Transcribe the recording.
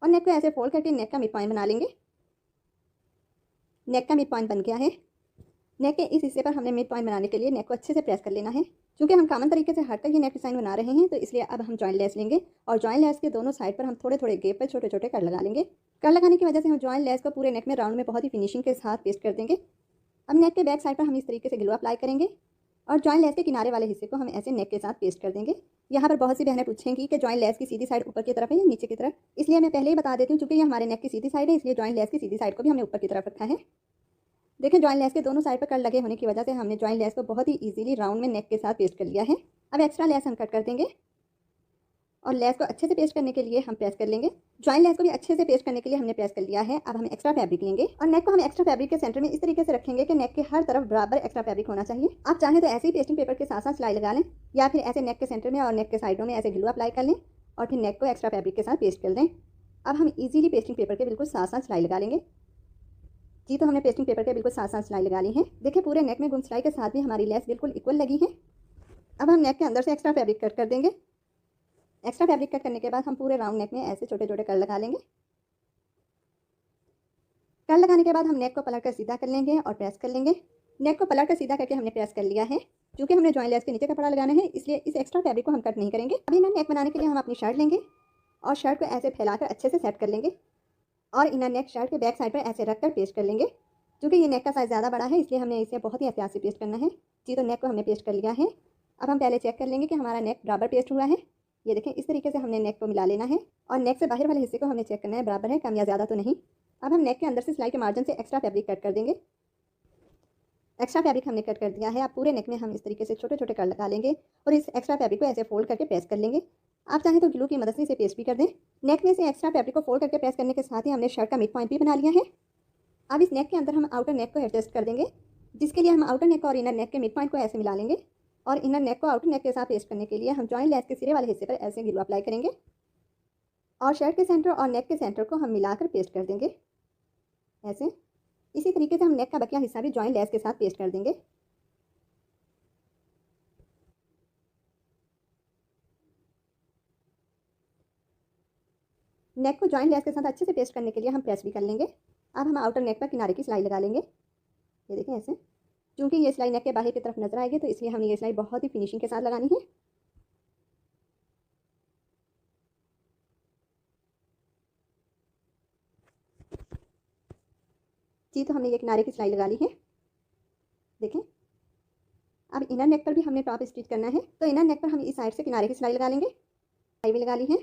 और नेक को ऐसे फोल्ड करके नेक का मिड पॉइंट बना लेंगे। नेक का मिड पॉइंट बन गया है। नेक के इस हिस्से पर हमने मिड पॉइंट बनाने के लिए नेक को अच्छे से प्रेस कर लेना है। क्योंकि हम कॉमन तरीके से हटकर ये नेक डिज़ाइन बना रहे हैं, तो इसलिए अब हम जॉइंट लेस लेंगे और जॉइंट लेस के दोनों साइड पर हम थोड़े थोड़े गैप पर छोटे छोटे कट लगा लेंगे। कट लगाने की वजह से हम जॉइंट लेस को पूरे नेक में राउंड में बहुत ही फिनिशिंग के साथ पेस्ट कर देंगे। अब नेक के बैक साइड पर हम इस तरीके से ग्लू अप्लाई करेंगे और जॉइंट लेस के किनारे वाले हिस्से को हम ऐसे नेक के साथ पेस्ट कर देंगे। यहाँ पर बहुत सी बहनें पूछेंगी कि जॉइंट लेस की सीधी साइड ऊपर की तरफ है या नीचे की तरफ, इसलिए मैं पहले ही बता देती हूँ, क्योंकि ये हमारे नेक की सीधी साइड है, इसलिए जॉइंट लेस की सीधी साइड को भी हमने ऊपर की तरफ रखा है। देखें, जॉइंट लेस के दोनों साइड पर कट लगे होने की वजह से हमने जॉइंट लेस को बहुत ही इजीली राउंड में नेक के साथ पेस्ट कर लिया है। अब एक्स्ट्रा लेस हम कट कर देंगे और लेस को अच्छे से पेस्ट करने के लिए हम प्रेस कर लेंगे। जॉइंट लेस को भी अच्छे से पेस्ट करने के लिए हमने प्रेस कर लिया है। अब हम एक्स्ट्रा फैब्रिक लेंगे और नेक को हम एक्स्ट्रा फैब्रिक के सेंटर में इस तरीके से रखेंगे कि नेक के हर तरफ बराबर एक्स्ट्रा फैब्रिक होना चाहिए। आप चाहें तो ऐसे ही पेस्टिंग पेपर के साथ साथ सिलाई लगा लें, या फिर ऐसे नेक के सेंटर में और नेक के साइडों में ऐसे ग्लू अप्लाई कर लें और फिर नेक को एक्स्ट्रा फैब्रिक के साथ पेस्ट कर दें। अब हम इजीली पेस्टिंग पेपर के बिल्कुल साथ साथ सिलाई लगा लेंगे। जी, तो हमने पेस्टिंग पेपर के बिल्कुल साथ साथ सिलाई लगा ली है। देखिए, पूरे नेक में गुम सिलाई के साथ भी हमारी लेस बिल्कुल इक्वल लगी है। अब हम नेक के अंदर से एक्स्ट्रा फैब्रिक कट कर देंगे। एक्स्ट्रा फैब्रिक कट करने के बाद हम पूरे राउंड नेक में ऐसे छोटे छोटे कर लगा लेंगे। कर लगाने के बाद हम नेक को पलट कर सीधा कर लेंगे और प्रेस कर लेंगे। नेक को पलट कर सीधा करके हमने प्रेस कर लिया है। क्योंकि हमने जॉइंट लेस के नीचे कपड़ा लगाना है, इसलिए इस एक्स्ट्रा फैब्रिक को हम कट नहीं करेंगे। अभी ना नेक बनाने के लिए हम अपनी शर्ट लेंगे और शर्ट को ऐसे फैलाकर अच्छे से सेट कर लेंगे और इनर नेक शर्ट के बैक साइड पर ऐसे रखकर पेस्ट कर लेंगे। क्योंकि ये नेक का साइज़ ज़्यादा बड़ा है, इसलिए हमने इसे बहुत ही एहतियात से पेस्ट करना है। जी, तो नेक को हमने पेस्ट कर लिया है। अब हम पहले चेक कर लेंगे कि हमारा नेक बराबर पेस्ट हुआ है। ये देखें, इस तरीके से हमने नेक को मिला लेना है और नेक से बाहर वाले हिस्से को हमने चेक करना है बराबर है, कम या ज़्यादा तो नहीं। अब हम नेक के अंदर से सिलाई के मार्जिन से एक्स्ट्रा फैब्रिक कट कर देंगे। एक्स्ट्रा फैब्रिक हमने कट कर दिया है। अब पूरे नेक में हम इस तरीके से छोटे छोटे कट लगा लेंगे और इस एक्स्ट्रा फैब्रिक को ऐसे फोल्ड करके प्रेस कर लेंगे। आप चाहें तो ग्लू की मदद से इसे पेस्ट भी कर दें। नेक में से एक्स्ट्रा फैब्रिक को फोल्ड करके प्रेस करने के साथ ही हमने शर्ट का मिड पॉइंट भी बना लिया है। अब इस नेक के अंदर हम आउटर नेक को एडजस्ट कर देंगे, जिसके लिए हम आउटर नेक और इनर नेक के मिड पॉइंट को ऐसे मिला लेंगे और इनर नेक को आउटर नेक के साथ पेस्ट करने के लिए हम जॉइंट लेस के सिरे वाले हिस्से पर ऐसे ग्लू अप्लाई करेंगे और शर्ट के सेंटर और नेक के सेंटर को हम मिलाकर पेस्ट कर देंगे ऐसे। इसी तरीके से हम नेक का बकिया हिस्सा भी जॉइंट लेस के साथ पेस्ट कर देंगे। नेक को जॉइंट लेस के साथ अच्छे से पेस्ट करने के लिए हम प्रेस भी कर लेंगे। अब हम आउटर नेक पर किनारे की सिलाई लगा लेंगे। ये देखें ऐसे। क्योंकि ये सिलाई नेक के बाहर की तरफ नजर आएगी, तो इसलिए हमने ये सिलाई बहुत ही फिनिशिंग के साथ लगानी है। जी, तो हमने ये किनारे की सिलाई लगा ली है। देखें, अब इनर नेक पर भी हमने टॉप स्टिच करना है, तो इनर नेक पर हम इस साइड से किनारे की सिलाई लगा लेंगे। सिलाई भी लगा ली है।